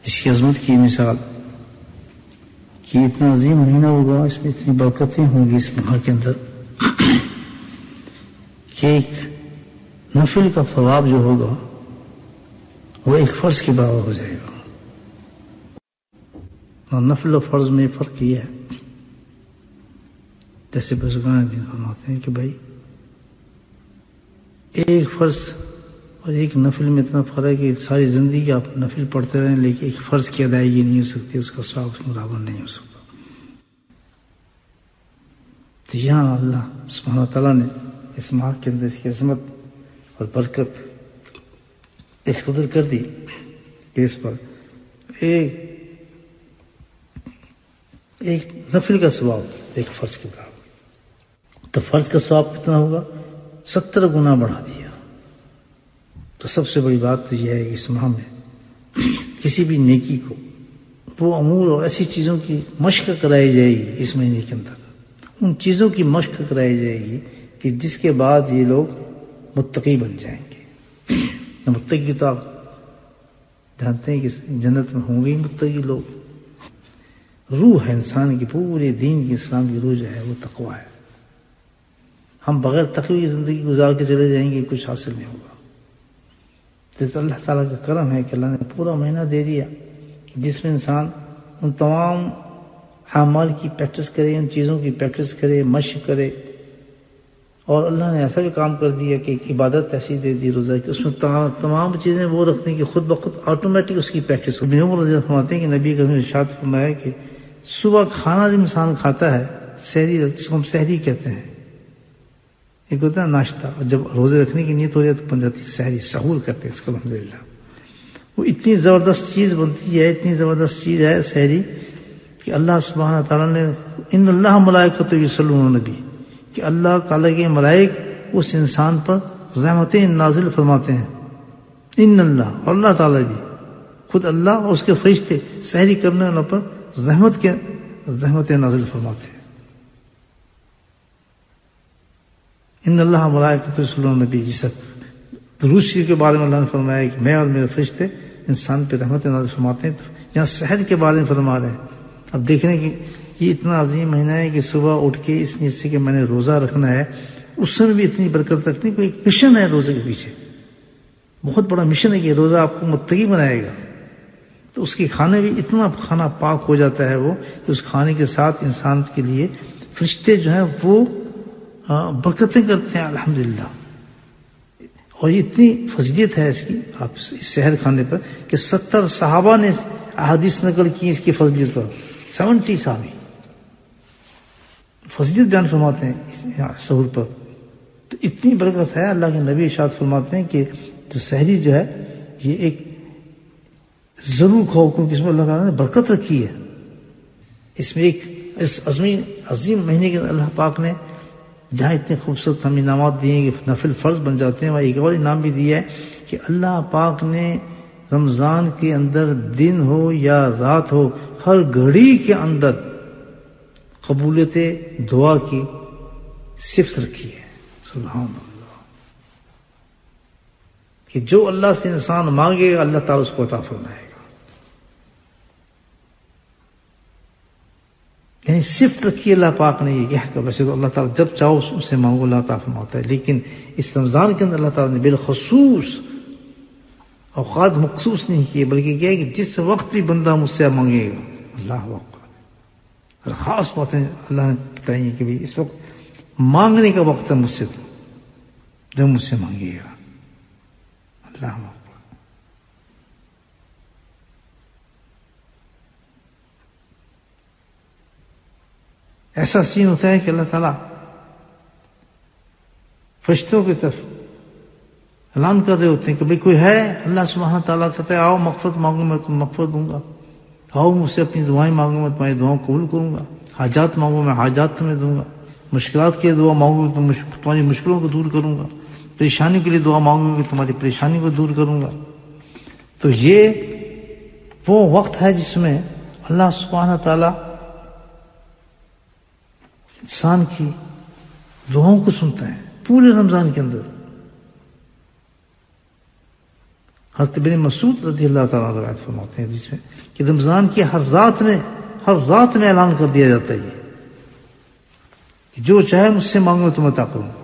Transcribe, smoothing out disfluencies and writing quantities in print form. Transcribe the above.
اس کی عظمت کی مثال کہ اتنا عظیم مہینہ ہوگا، اس میں اتنی برکتیں ہوں گی اس ماہ کے اندر کہ ایک نفل کا ثواب جو ہوگا وہ ایک فرض کے برابر ہو جائے گا. اور نفل و فرض میں فرق یہ ہے، جیسے بزرگان دین فرماتے ہیں کہ بھائی ایک فرض اور ایک نفل میں اتنا فرق ہے کہ ساری زندگی آپ نفل پڑھتے رہیں لیکن ایک فرض کی ادائیگی نہیں ہو سکتی، اس کا ثواب اس میں برابر نہیں ہو سکتا. تو یہاں اللہ سبحانہ تعالیٰ نے اس ماہ کے اندر اس کی عظمت اور برکت اس قدر کر دی کہ اس پر ایک نفل کا ثواب ایک فرض کے برابر. تو فرض کا ثواب کتنا ہوگا؟ 70 گنا بڑھا دیا. تو سب سے بڑی بات تو یہ ہے کہ اس ماہ میں کسی بھی نیکی کو وہ امور اور ایسی چیزوں کی مشق کرائی جائے گی اس مہینے کے اندر، ان چیزوں کی مشق کرائی جائے گی کہ جس کے بعد یہ لوگ متقی بن جائیں گے. متقی تو آپ جانتے ہیں کہ جنت میں ہوں گے متقی لوگ. روح ہے انسان کی، پورے دین کی اسلام کی روح جو ہے وہ تقویٰ ہے. ہم بغیر تقوی کی زندگی گزار کے چلے جائیں گے، کچھ حاصل نہیں ہوگا. تو اللہ تعالیٰ کا کرم ہے کہ اللہ نے پورا مہینہ دے دیا جس میں انسان ان تمام اعمال کی پریکٹس کرے، ان چیزوں کی پریکٹس کرے، مشق کرے. اور اللہ نے ایسا بھی کام کر دیا کہ ایک عبادت ایسی دے دی روزہ کہ اس میں تمام چیزیں وہ رکھتے ہیں کہ خود بخود آٹومیٹک اس کی پریکٹس ہو. ابن عمر رضی اللہ عنہ فرماتے ہیں کہ نبی کریم نے ارشاد فرمایا کہ صبح کھانا جب انسان کھاتا ہے، سحری جس کو ہم سحری کہتے ہیں، ایک ہوتا ہے ناشتہ، اور جب روزے رکھنے کی نیت ہو جائے تو بن جاتی ہے سحری، سحور کہتے ہیں اس کو الحمدللہ. وہ اتنی زبردست چیز بنتی ہے، اتنی زبردست چیز ہے سحری کہ اللہ سبحانہ تعالیٰ نے ان اللہ ملائکۃ یصلون علی النبی کہ اللہ تعالیٰ کے ملائک اس انسان پر رحمتیں نازل فرماتے ہیں. ان اللہ، اور اللہ تعالیٰ بھی خود اللہ اور اس کے فرشتے سحری کرنے والوں پر رحمتیں نازل فرماتے ہیں. ان اللہ ملائکۃ یصلون علی النبی، جس درود شریف کے بارے میں اللہ نے فرمایا کہ میں اور میرے فرشتے انسان پہ رحمت نازل فرماتے ہیں. تو یہاں سحر کے بارے میں فرما رہے ہیں. اب دیکھ رہے ہیں کہ یہ اتنا عظیم مہینہ ہے کہ صبح اٹھ کے اس نیت سے کہ میں نے روزہ رکھنا ہے، اس میں بھی اتنی برکت رکھنی. کوئی ایک مشن ہے روزے کے پیچھے، بہت بڑا مشن ہے کہ روزہ آپ کو متقی بنائے گا. تو اس کے کھانے بھی اتنا کھانا پاک ہو جاتا ہے وہ کہ اس کھانے کے ساتھ انسان کے لیے فرشتے جو ہیں وہ برکتیں کرتے ہیں الحمدللہ. اور یہ اتنی فضیلت ہے اس کی، آپ اس سحر کھانے پر کہ 70 صحابہ نے احادیث نقل کی اس کی فضیلت پر. 70 صحابی فضیلت بیان فرماتے ہیں اس سحور پر. تو اتنی برکت ہے. اللہ کے نبی ارشاد فرماتے ہیں کہ جو سحری جو ہے یہ ایک ضرور کھاؤ کیونکہ اس میں اللہ تعالیٰ نے برکت رکھی ہے. اس میں اس عظیم مہینے کے اللہ پاک نے جہاں اتنے خوبصورت ہم انعامات دیے ہیں کہ نفل فرض بن جاتے ہیں، وہاں ایک اور انعام بھی دیا ہے کہ اللہ پاک نے رمضان کے اندر دن ہو یا رات ہو ہر گھڑی کے اندر قبولیت دعا کی صفت رکھی ہے. سبحان اللہ، کہ جو اللہ سے انسان مانگے گا اللہ تعالیٰ اس کو عطا فرمائے گا. یعنی صفت رکھی اللہ پاک نے یہ کہ ویسے تو اللہ تعالیٰ جب چاہو اس سے مانگو اللہ عطا فرماتا ہے، لیکن اس رمضان کے اندر اللہ تعالیٰ نے بالخصوص اوقات مخصوص نہیں کیے بلکہ کیا ہے کہ جس وقت بھی بندہ مجھ سے مانگے گا اللہ اکبر. خاص باتیں اللہ نے بتائی ہیں کہ اس وقت مانگنے کا وقت ہے مجھ سے، تو جب مجھ سے مانگے گا اللہ اکبر. ایسا سین ہوتا ہے کہ اللہ تعالیٰ فرشتوں کی طرف اعلان کر رہے ہوتے ہیں کہ بھئی کوئی ہے. اللہ سبحانہ تعالیٰ کہتا ہے آؤ مغفرت مانگو میں تمہیں مغفرت دوں گا، آؤ مجھ سے اپنی دعائیں مانگو میں تمہاری دعاؤں قبول کروں گا، حاجات مانگو میں حاجات تمہیں دوں گا، مشکلات کے لیے دعا مانگو تو تمہاری مشکلوں کو دور کروں گا، پریشانی کے لیے دعا مانگو کہ تمہاری پریشانی کو دور کروں گا. تو یہ وہ وقت ہے جس میں اللہ سبحانہ تعالیٰ انسان کی دعاؤں کو سنتا ہے. پورے رمضان کے اندر حضرت ابن مسعود رضی اللہ تعالیٰ عنہ روایت فرماتے ہیں حدیث میں کہ رمضان کی ہر رات میں اعلان کر دیا جاتا ہے کہ جو چاہے مجھ سے مانگو تو میں عطا کروں گا.